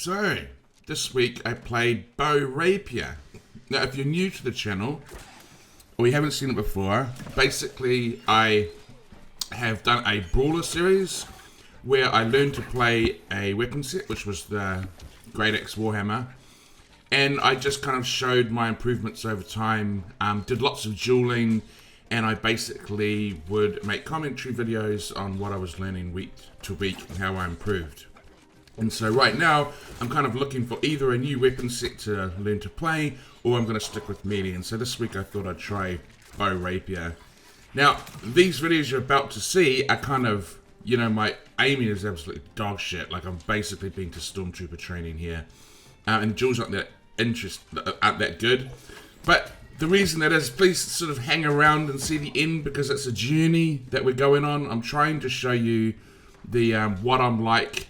So, this week I played Bow Rapier. Now, if you're new to the channel, or you haven't seen it before, basically I have done a brawler series where I learned to play a weapon set, which was the Great Axe Warhammer, and I just kind of showed my improvements over time, did lots of dueling, and I basically would make commentary videos on what I was learning week to week and how I improved. And so right now, I'm kind of looking for either a new weapon set to learn to play, or I'm going to stick with melee. And so this week I thought I'd try Bow Rapier. Now, these videos you're about to see are kind of, you know, my aiming is absolutely dog shit. Like, I'm basically being to Stormtrooper training here. And the duels aren't that good. But the reason that is, please sort of hang around and see the end, because it's a journey that we're going on. I'm trying to show you the what I'm like.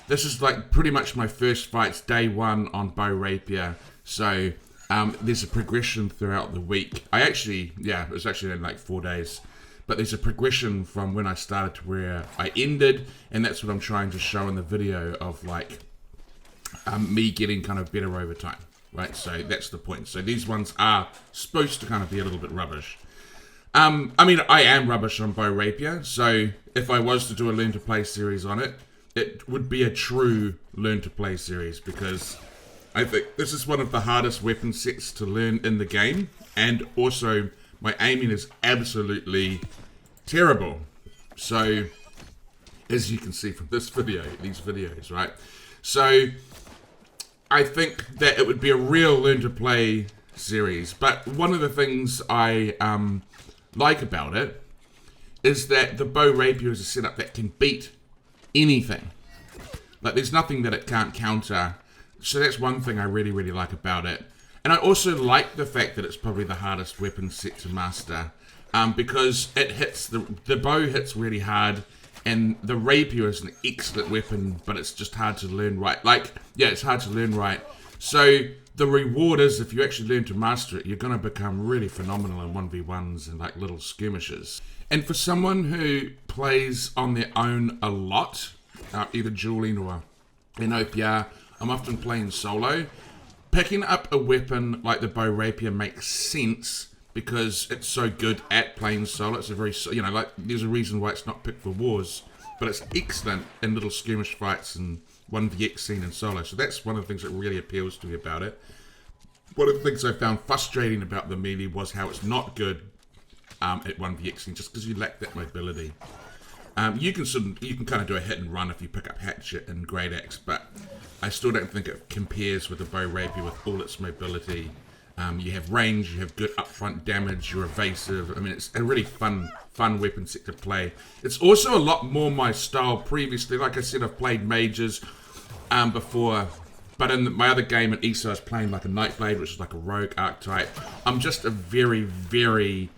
This is like pretty much my first fights, day one on Bow Rapier. So there's a progression throughout the week. It was actually in like 4 days. But there's a progression from when I started to where I ended. And that's what I'm trying to show in the video of like me getting kind of better over time. Right, so that's the point. So these ones are supposed to kind of be a little bit rubbish. I mean, I am rubbish on Bow Rapier. So if I was to do a Learn to Play series on it, it would be a true Learn to Play series, because I think this is one of the hardest weapon sets to learn in the game, and also my aiming is absolutely terrible. So as you can see from these videos, right? So I think that it would be a real Learn to Play series. But one of the things I like about it is that the Bow Rapier is a setup that can beat anything. Like, there's nothing that it can't counter. So that's one thing I really, really like about it. And I also like the fact that it's probably the hardest weapon set to master, because it hits, the bow hits really hard, and the rapier is an excellent weapon, but it's just hard to learn right. It's hard to learn right. So the reward is, if you actually learn to master it, you're going to become really phenomenal in 1v1s and like little skirmishes. And for someone who plays on their own a lot, either dueling or in OPR, I'm often playing solo. Picking up a weapon like the Bow Rapier makes sense because it's so good at playing solo. It's a very, there's a reason why it's not picked for wars, but it's excellent in little skirmish fights and 1vx scene and solo. So that's one of the things that really appeals to me about it. One of the things I found frustrating about the melee was how it's not good at 1vx scene, just because you lack that mobility. You can kind of do a hit and run if you pick up Hatchet and Great Axe, but I still don't think it compares with the Bow Rapier with all its mobility. You have range, you have good upfront damage, you're evasive. I mean, it's a really fun weapon set to play. It's also a lot more my style previously. Like I said, I've played mages before, but in my other game at ESO I was playing like a Nightblade, which is like a rogue archetype. I'm just a very, very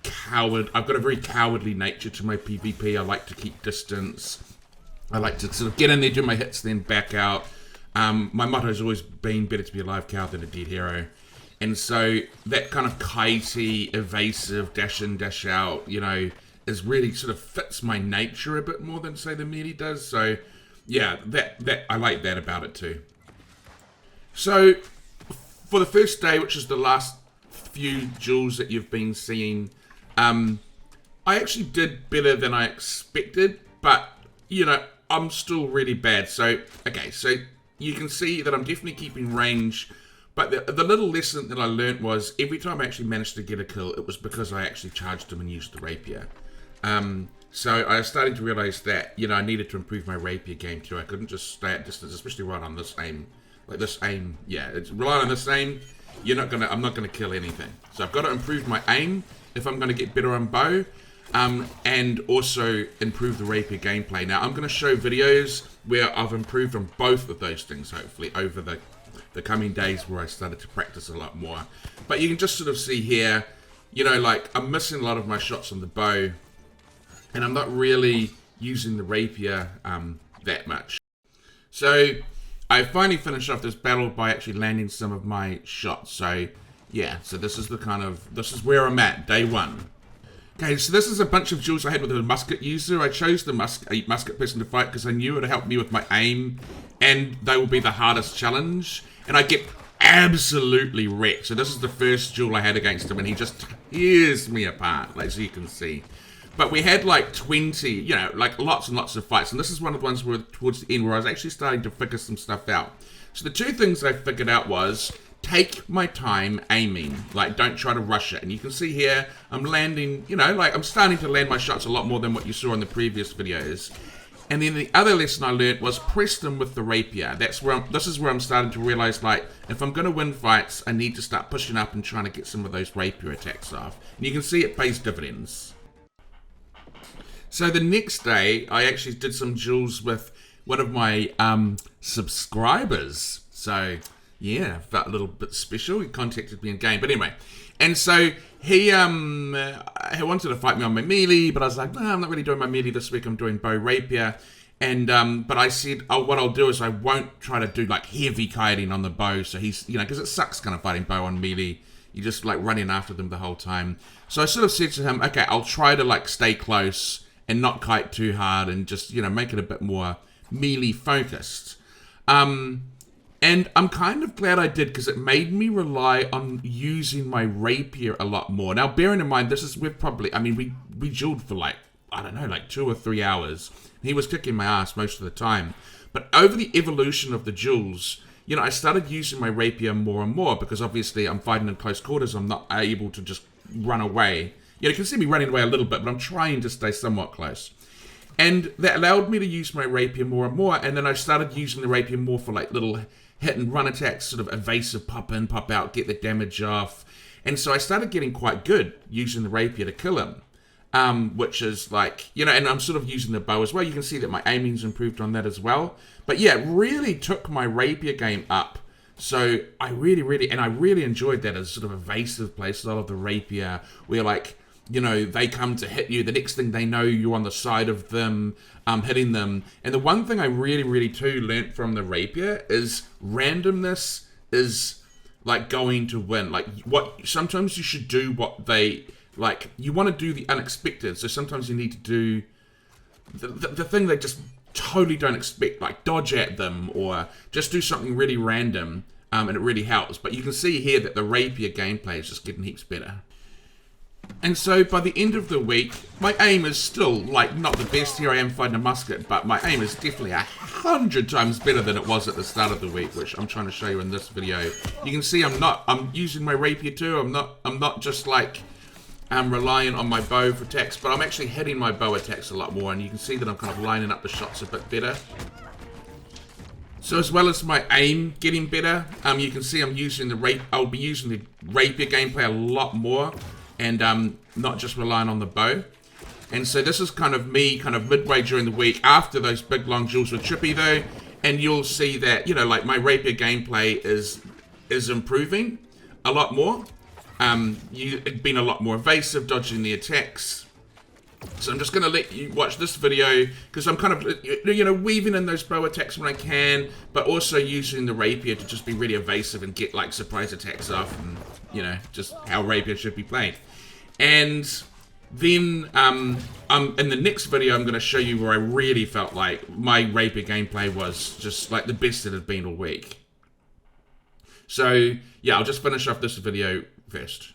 coward. I've got a very cowardly nature to my PvP. I like to keep distance. I like to sort of get in there, do my hits, then back out. My motto has always been better to be a live coward than a dead hero. And so that kind of kitey, evasive, dash in, dash out, is really sort of fits my nature a bit more than, say, the melee does. So, yeah, that I like that about it too. So, for the first day, which is the last few duels that you've been seeing, I actually did better than I expected, but, I'm still really bad. So, okay, so you can see that I'm definitely keeping range. But the little lesson that I learnt was every time I actually managed to get a kill, it was because I actually charged him and used the rapier. So I was starting to realise that, I needed to improve my rapier game too. I couldn't just stay at distance, especially right on this aim. Like this aim, it's relying on this aim, I'm not gonna kill anything. So I've got to improve my aim if I'm gonna get better on bow, and also improve the rapier gameplay. Now I'm gonna show videos where I've improved on both of those things, hopefully, over the coming days where I started to practice a lot more. But you can just sort of see here, I'm missing a lot of my shots on the bow, and I'm not really using the rapier that much. So I finally finished off this battle by actually landing some of my shots. So yeah, so this is where I'm at, day one. Okay, so this is a bunch of duels I had with a musket user. I chose the musket person to fight because I knew it would help me with my aim, and they will be the hardest challenge. And I get absolutely wrecked. So this is the first duel I had against him, and he just tears me apart, as you can see. But we had like 20, you know, like lots and lots of fights. And this is one of the ones where towards the end where I was actually starting to figure some stuff out. So the two things I figured out was, take my time aiming. Like, don't try to rush it. And you can see here, I'm landing, you know, like I'm starting to land my shots a lot more than what you saw in the previous videos. And then the other lesson I learned was press them with the rapier. This is where I'm starting to realize, like, if I'm going to win fights, I need to start pushing up and trying to get some of those rapier attacks off. And you can see it pays dividends. So the next day, I actually did some duels with one of my subscribers. So yeah, felt a little bit special. He contacted me in game, but anyway. And so he wanted to fight me on my melee, but I was like, no, I'm not really doing my melee this week. I'm doing bow rapier. And but I said, oh, what I'll do is I won't try to do like heavy kiting on the bow. So he's, you know, because it sucks kind of fighting bow on melee. You're just like running after them the whole time. So I sort of said to him, okay, I'll try to like stay close and not kite too hard and just, you know, make it a bit more melee focused. And I'm kind of glad I did, because it made me rely on using my rapier a lot more. Now, bearing in mind, we've probably, I mean, we dueled for like, I don't know, like 2 or 3 hours. He was kicking my ass most of the time. But over the evolution of the duels, you know, I started using my rapier more and more, because obviously I'm fighting in close quarters. I'm not able to just run away. You know, you can see me running away a little bit, but I'm trying to stay somewhat close. And that allowed me to use my rapier more and more. And then I started using the rapier more for like little hit and run attacks, sort of evasive, pop in, pop out, get the damage off. And so I started getting quite good using the rapier to kill him. Which is like, you know, and I'm sort of using the bow as well. You can see that my aiming's improved on that as well. But yeah, it really took my rapier game up. So I really enjoyed that as sort of evasive playstyle of the rapier, where like, you know, they come to hit you. The next thing they know, you're on the side of them, hitting them. And the one thing I really too learnt from the rapier is randomness is like going to win. Like, sometimes you should do what they, like, you want to do the unexpected. So sometimes you need to do the thing they just totally don't expect, like dodge at them or just do something really random, and it really helps. But you can see here that the rapier gameplay is just getting heaps better. And so by the end of the week, my aim is still like not the best. Here I am fighting a musket, but my aim is definitely 100 times better than it was at the start of the week, which I'm trying to show you in this video. You can see I'm using my rapier too. I'm not just like relying on my bow for attacks, but I'm actually hitting my bow attacks a lot more, and you can see that I'm kind of lining up the shots a bit better. So as well as my aim getting better, you can see I'll be using the rapier gameplay a lot more, and not just relying on the bow. And so this is kind of me kind of midway during the week after those big long duels with Trippy though, and you'll see that, you know, like my rapier gameplay is improving a lot more. You've been a lot more evasive, dodging the attacks. So I'm just going to let you watch this video, because I'm kind of, you know, weaving in those bow attacks when I can, but also using the rapier to just be really evasive and get like surprise attacks off, and, you know, just how rapier should be played. And then in the next video I'm going to show you where I really felt like my rapier gameplay was just like the best it had been all week. So yeah, I'll just finish off this video first.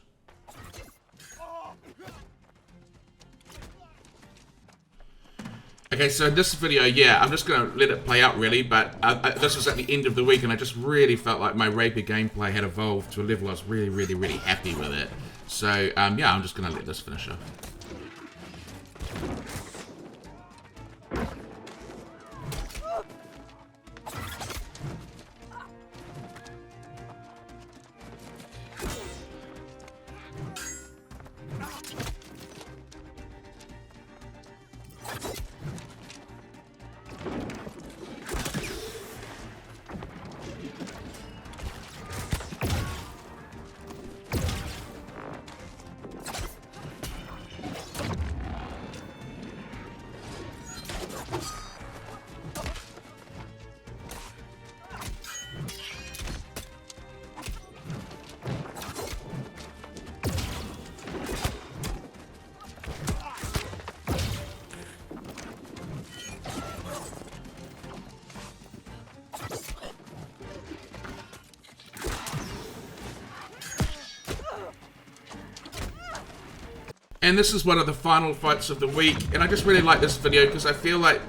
Okay, so this video, yeah, I'm just going to let it play out really, but this was at the end of the week, and I just really felt like my rapier gameplay had evolved to a level I was really happy with it. So, yeah, I'm just going to let this finish up. And this is one of the final fights of the week, and I just really like this video because I feel like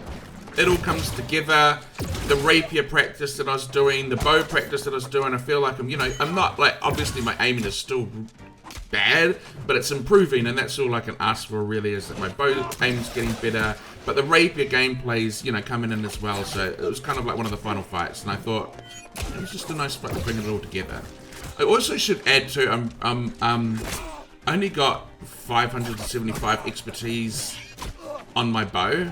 it all comes together. The rapier practice that I was doing, the bow practice that I was doing, I feel like I'm not, like, obviously my aiming is still bad, but it's improving, and that's all I can ask for really, is that my bow aim's getting better, but the rapier gameplay's, coming in as well, so it was kind of like one of the final fights, and I thought, it was just a nice fight to bring it all together. I also should add to, only got 575 expertise on my bow,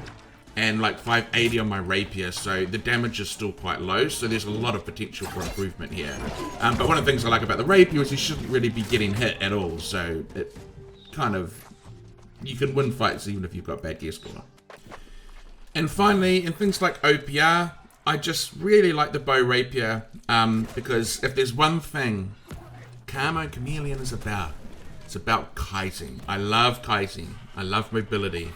and like 580 on my rapier, so the damage is still quite low, so there's a lot of potential for improvement here. But one of the things I like about the rapier is you shouldn't really be getting hit at all, so it kind of, you can win fights even if you've got bad gear score. And finally, in things like OPR, I just really like the bow rapier, because if there's one thing Camo Chameleon is about, it's about kiting. I love kiting, I love mobility.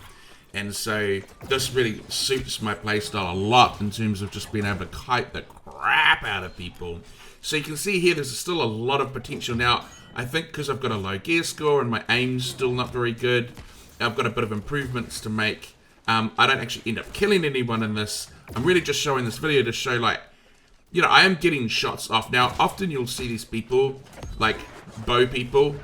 And so this really suits my playstyle a lot in terms of just being able to kite the crap out of people. So you can see here there's still a lot of potential. Now, I think because I've got a low gear score and my aim's still not very good, I've got a bit of improvements to make. I don't actually end up killing anyone in this. I'm really just showing this video to show, like, I am getting shots off. Now, often you'll see these people, like bow people.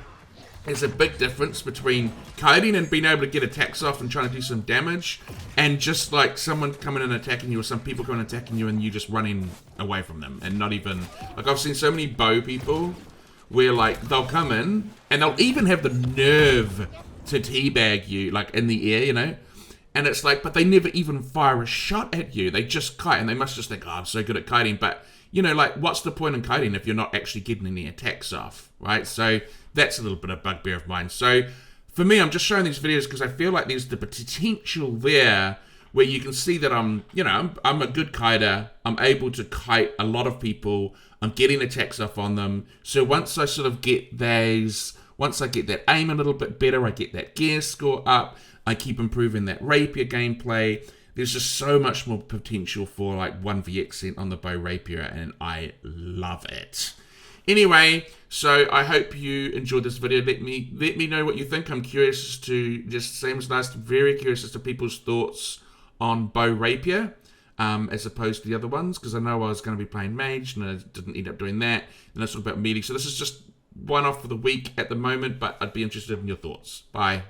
There's a big difference between kiting and being able to get attacks off and trying to do some damage, and just like someone coming and attacking you, or some people coming and attacking you and you just running away from them and not even, like, I've seen so many bow people where, like, they'll come in and they'll even have the nerve to teabag you, like, in the air, and it's like, but they never even fire a shot at you. They just kite, and they must just think, oh, I'm so good at kiting, but like, what's the point in kiting if you're not actually getting any attacks off, right? So that's a little bit of bugbear of mine. So for me, I'm just showing these videos because I feel like there's the potential there where you can see that I'm a good kiter. I'm able to kite a lot of people. I'm getting attacks off on them. So once I sort of get once I get that aim a little bit better, I get that gear score up, I keep improving that rapier gameplay. There's just so much more potential for, like, 1v on the bow rapier, and I love it. Anyway, so I hope you enjoyed this video. Let me know what you think. I'm curious to, just same as last, very curious as to people's thoughts on bow rapier, as opposed to the other ones, because I know I was going to be playing mage, and I didn't end up doing that. And that's all about melee. So this is just one off for the week at the moment, but I'd be interested in your thoughts. Bye.